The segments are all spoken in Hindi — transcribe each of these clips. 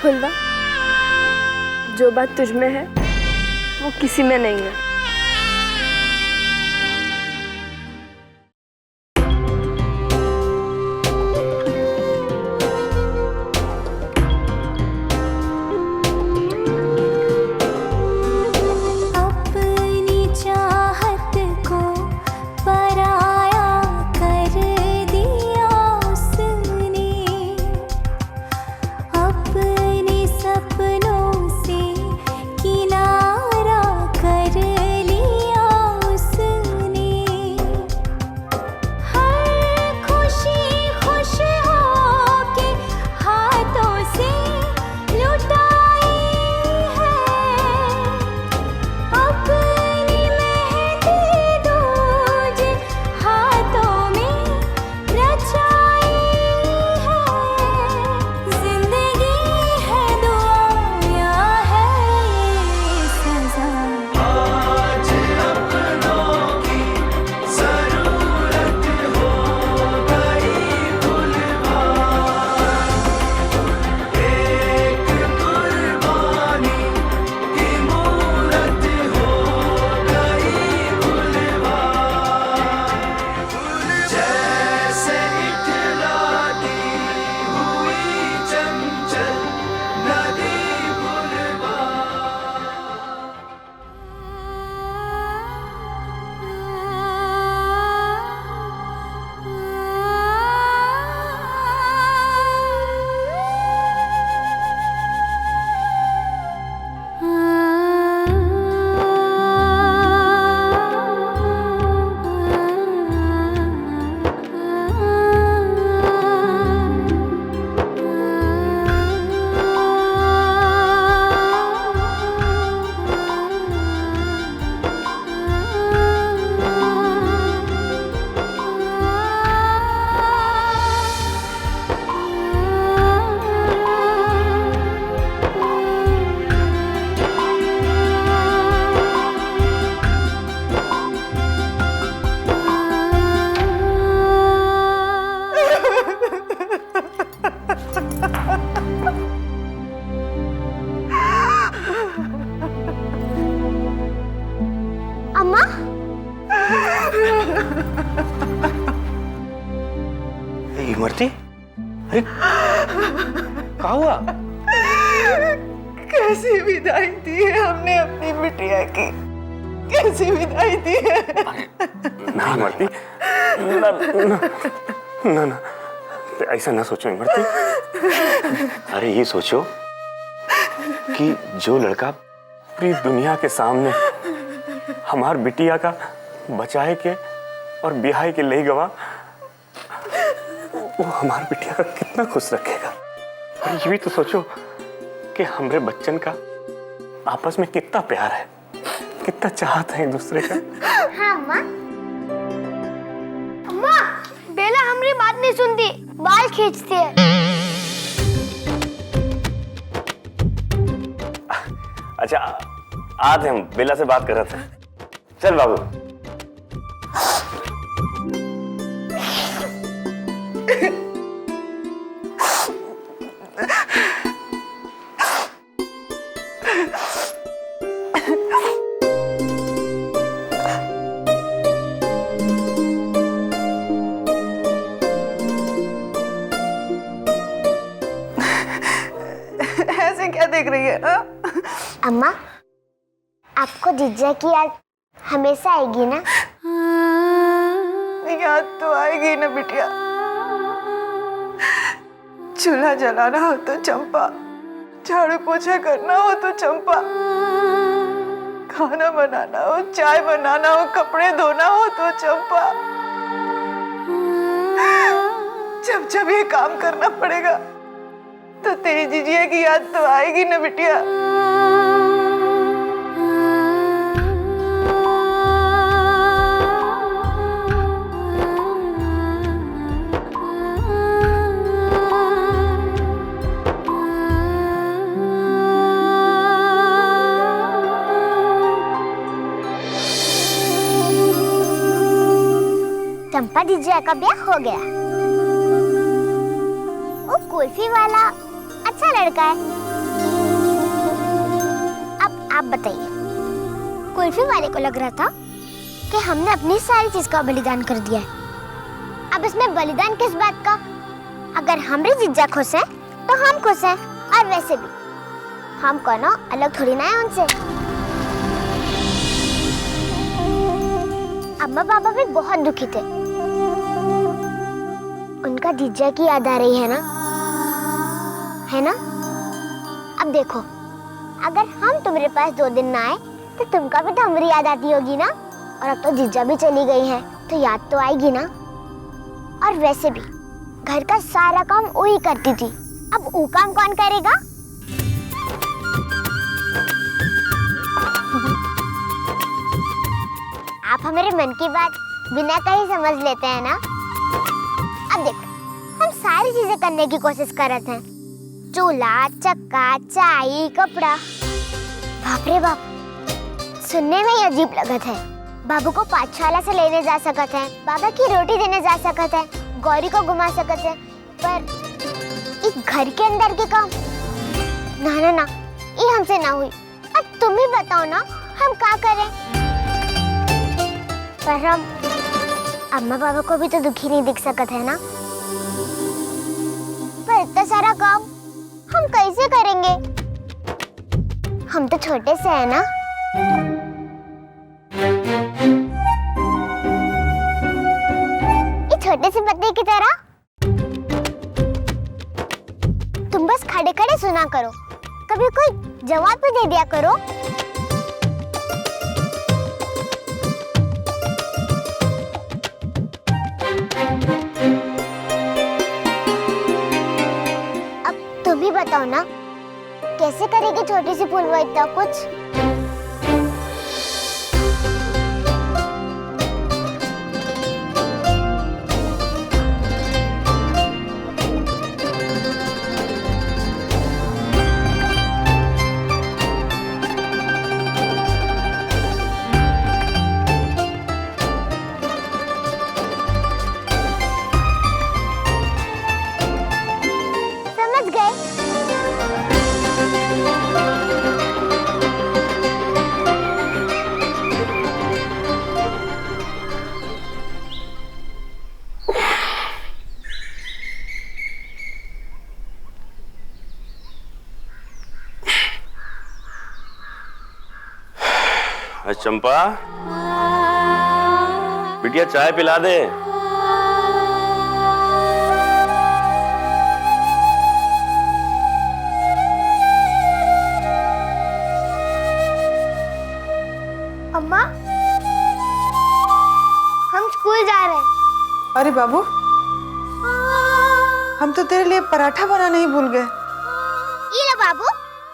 फुलवा, जो बात तुझ में है वो किसी में नहीं है। इमरती, अरे क्या हुआ? कैसी विदाई दी है हमने अपनी बिटिया की, कैसी विदाई दी है। ना इमरती, ना ना ना ना, ऐसा ना सोचो इमरती। अरे ये सोचो कि जो लड़का पूरी दुनिया के सामने हमार बिटिया का बचाए के और बिहाई के ले गवा, वो हमारी बिटिया का कितना खुश रखेगा। और ये भी तो सोचो कि हमारे बच्चन का आपस में कितना प्यार है, कितना चाहत है एक दूसरे का। हाँ अम्मा। अम्मा, बेला हमारी बात नहीं सुनती, बाल खींचती है। अच्छा, आज हम बेला से बात कर रहे थे। चल बाबू। ऐसे क्या देख रही है? अम्मा, आपको जीजा की याद हमेशा आएगी ना? याद तो आएगी ना बिटिया। चूल्हा जलाना हो तो चंपा, झाड़ू पोछा करना हो तो चंपा, खाना बनाना हो, चाय बनाना हो, कपड़े धोना हो तो चंपा। जब जब ये काम करना पड़ेगा तो तेरी जीजिया की याद तो आएगी ना बिटिया। चंपा जीजा का ब्याह हो गया। वो कुल्फी वाला अच्छा लड़का है। बताइए, कुल्फी वाले को लग रहा था कि हमने अपनी सारी चीज का बलिदान कर दिया है। अब इसमें बलिदान किस बात का? अगर हमारी जीजा खुश है तो हम खुश हैं, और वैसे भी हम कोनो अलग थोड़ी ना है उनसे। अम्मा पापा भी बहुत दुखी थे, उनका जीजा की याद आ रही है ना, है ना? अब देखो, अगर हम तुम्हारे पास 2 दिन ना आए तो तुमका भी तो हमारी याद आती होगी ना। और अब तो जीजा भी चली गई है तो याद तो आएगी ना। और वैसे भी घर का सारा काम वही करती थी, अब वो काम कौन करेगा? आप हमारे मन की बात बिना कहीं समझ लेते हैं ना। अब देखो, हम सारी चीजें करने की कोशिश कर रहे थे, चूल्हा, चक्का, चाय, कपड़ा। बाप रे बाप, सुनने में ही अजीब लगत है। बाबू को पाठशाला से लेने जा सकते हैं, बाबा की रोटी देने जा सकते हैं, गौरी को घुमा सकते हैं, पर इस घर के अंदर के काम ना ना ना, ये हमसे ना हुई। अब तुम ही बताओ ना, हम क्या करें? पर हम अम्मा बाबा को भी तो दुखी नहीं दिख सकते है ना। पर इतना सारा काम हम कैसे करेंगे? हम तो छोटे से हैं ना। ये छोटे से बच्चे की तरह तुम बस खड़े खड़े सुना करो, कभी कोई जवाब भी दे दिया करो। अब तुम ही बताओ ना, कैसे करेगी छोटी सी फूलवा इतना कुछ? समझ गए? चंपा, बिटिया चाय पिला दे। अम्मा, हम स्कूल जा रहे हैं। अरे बाबू, हम तो तेरे लिए पराठा बनाना ही भूल गए। ये लो बाबू,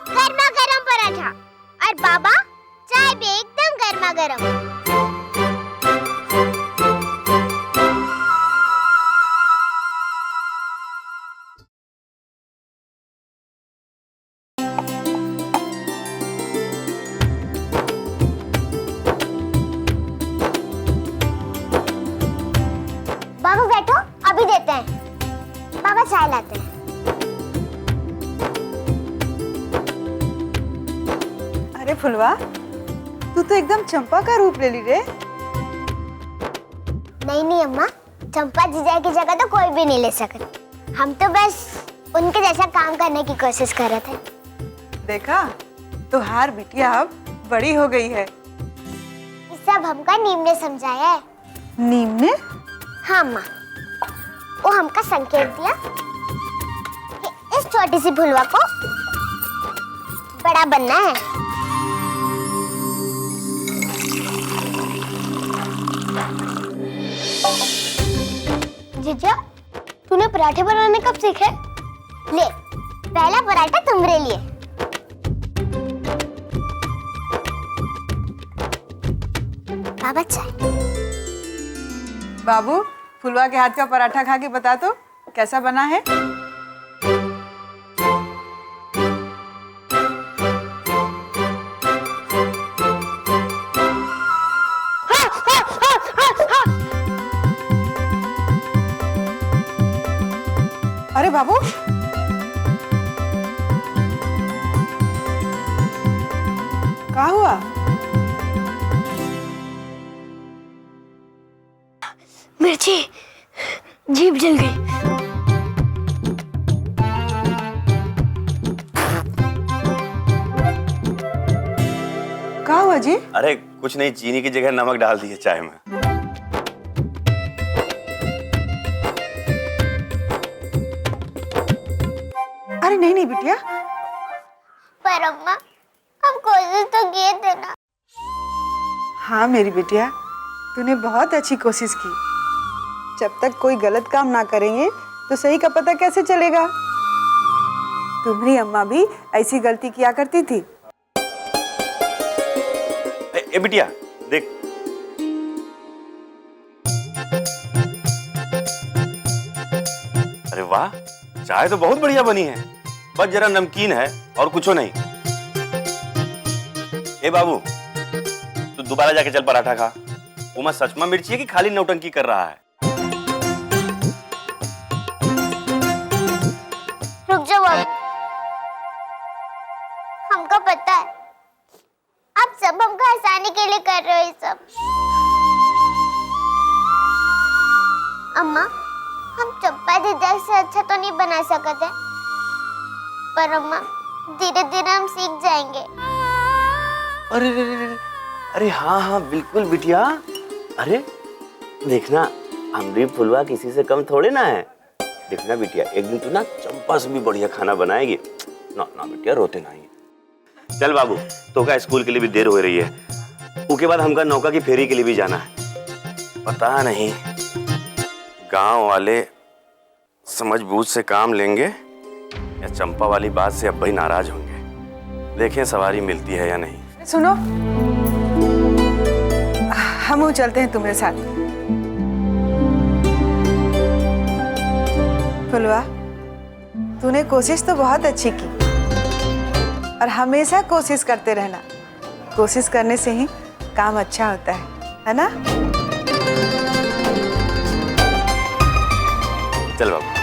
गर्मा गर्म पराठा, और बाबा चाय भी एकदम गर्मा गर्म। बाबू बैठो, अभी देते हैं। बाबा चाय लाते हैं। अरे फुलवा, तू तो एकदम चंपा का रूप ले ली रे। नहीं अम्मा, चंपा जीजा की जगह तो कोई भी नहीं ले सकते। हम तो बस उनके जैसा काम करने की कोशिश कर रहे थे। देखा, तुहार बिटिया अब बड़ी हो गई है। ये सब हमका नीम ने समझाया है। नीम ने? हाँ अम्मा, वो हमका संकेत दिया कि इस छोटी सी फुलवा को बड़ा बनना है। जीजा, तूने पराठे बनाने कब सीखे? ले, पहला पराठा तुम्हारे लिए। बाबा चाय। बाबू, फुलवा के हाथ का पराठा खा के बता तो कैसा बना है। अरे बाबू, क्या हुआ? मिर्ची, जीभ जल गई। क्या हुआ जी? अरे कुछ नहीं, चीनी की जगह नमक डाल दिए चाय में। अरे नहीं नहीं बिटिया। पर अम्मा हम कोशिश तो किए थे ना। हाँ मेरी बिटिया, तूने बहुत अच्छी कोशिश की। जब तक कोई गलत काम ना करेंगे तो सही का पता कैसे चलेगा? तुम्हारी अम्मा भी ऐसी गलती किया करती थी। ए बिटिया देख, अरे वाह, चाय तो बहुत बढ़िया बनी है, बस जरा नमकीन है और कुछ नहीं। ए बाबू, तू दोबारा जाके चल पराठा खा। उमा सच में मिर्ची है कि खाली नौटंकी कर रहा है? रुक जाओ बाबू, हमको पता है आप सब हमको हंसाने के लिए कर रहे हो ये सब। अम्मा, हम चंपा दीदी से अच्छा तो नहीं बना सकते, पर अम्मा धीरे धीरे हम सीख जाएंगे। अरे अरे हाँ हाँ बिल्कुल बिटिया। अरे देखना, अमरी फुलवा किसी से कम थोड़े ना है। देखना बिटिया, एक दिन तू ना चंपा से भी बढ़िया खाना बनाएगी। ना ना बिटिया, रोते नहीं। चल बाबू, तो का स्कूल के लिए भी देर हो रही है। उसके बाद हमका नौका की फेरी के लिए भी जाना है। पता नहीं गांव वाले समझ बूझ से काम लेंगे या चंपा वाली बात से अब भाई नाराज होंगे। देखें सवारी मिलती है या नहीं। सुनो, हम चलते हैं तुम्हारे साथ। फुलवा, तूने कोशिश तो बहुत अच्छी की और हमेशा कोशिश करते रहना। कोशिश करने से ही काम अच्छा होता है ना? चल बाबू।